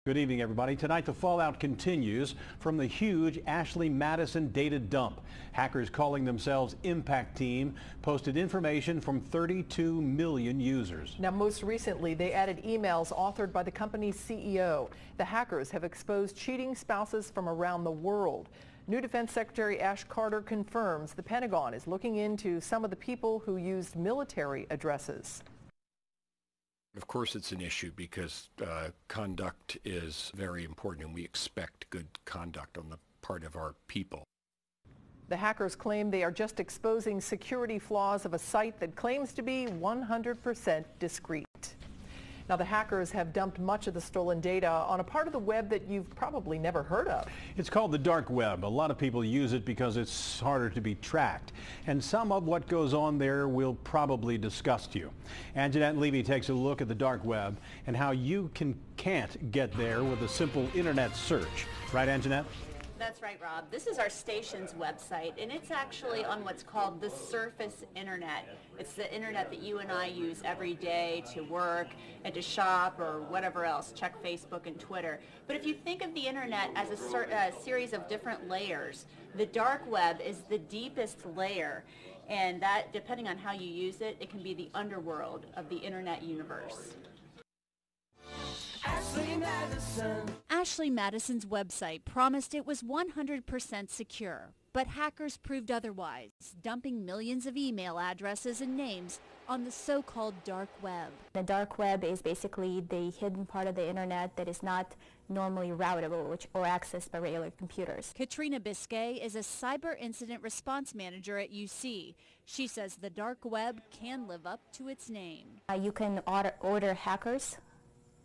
Good evening, everybody. Tonight, the fallout continues from the huge Ashley Madison data dump. Hackers calling themselves Impact Team posted information from 32 million users. Now, most recently, they added emails authored by the company's CEO. The hackers have exposed cheating spouses from around the world. New Defense Secretary Ash Carter confirms the Pentagon is looking into some of the people who used military addresses. Of course it's an issue because conduct is very important, and we expect good conduct on the part of our people. The hackers claim they are just exposing security flaws of a site that claims to be 100% discreet. Now, the hackers have dumped much of the stolen data on a part of the web that you've probably never heard of. It's called the Darkweb. A lot of people use it because it's harder to be tracked. And some of what goes on there will probably disgust you. Anjanette Levy takes a look at the Darkweb and how you can't get there with a simple internet search. Right, Anjanette? That's right, Rob. This is our station's website, and it's actually on what's called the surface internet. It's the internet that you and I use every day to work and to shop or whatever else, check Facebook and Twitter. But if you think of the internet as a series of different layers, the dark web is the deepest layer, and that, depending on how you use it, it can be the underworld of the internet universe. Ashley Madison's website promised it was 100% secure, but hackers proved otherwise, dumping millions of email addresses and names on the so-called dark web. The dark web is basically the hidden part of the internet that is not normally routable or accessed by regular computers. Katrina Biscay is a cyber incident response manager at UC. She says the dark web can live up to its name. You can order hackers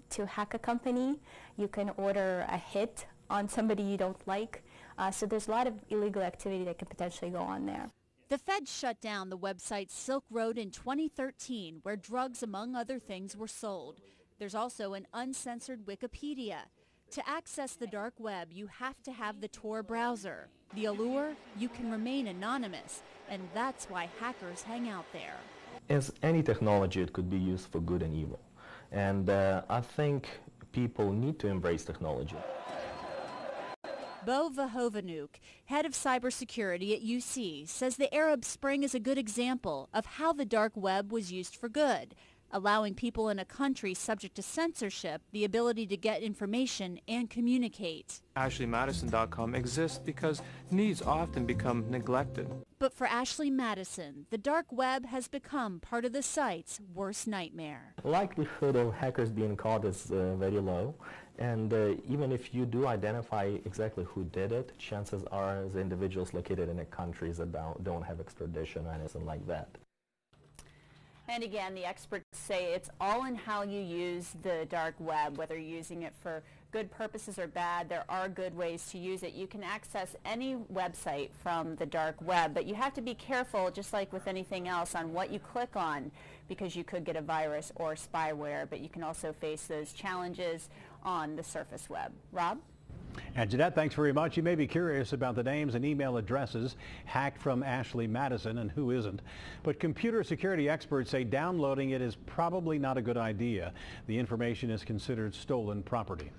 to hack a company. You can order a hit on somebody you don't like. So there's a lot of illegal activity that could potentially go on there. The feds shut down the website Silk Road in 2013, where drugs, among other things, were sold. There's also an uncensored Wikipedia. To access the dark web, you have to have the Tor browser. The allure? You can remain anonymous, and that's why hackers hang out there. As any technology, it could be used for good and evil. And I think people need to embrace technology. Bo Vahovanuk, head of cybersecurity at UC, says the Arab Spring is a good example of how the dark web was used for good, allowing people in a country subject to censorship the ability to get information and communicate. AshleyMadison.com exists because needs often become neglected. But for Ashley Madison, the dark web has become part of the site's worst nightmare. The likelihood of hackers being caught is very low, and even if you do identify exactly who did it, chances are the individuals located in countries that don't have extradition or anything like that. And again, the experts say it's all in how you use the dark web, whether you're using it for good purposes or bad. There are good ways to use it. You can access any website from the dark web, but you have to be careful, just like with anything else, on what you click on, because you could get a virus or spyware, but you can also face those challenges on the surface web. Rob? And Jeanette, thanks very much. You may be curious about the names and email addresses hacked from Ashley Madison and who isn't. But computer security experts say downloading it is probably not a good idea. The information is considered stolen property.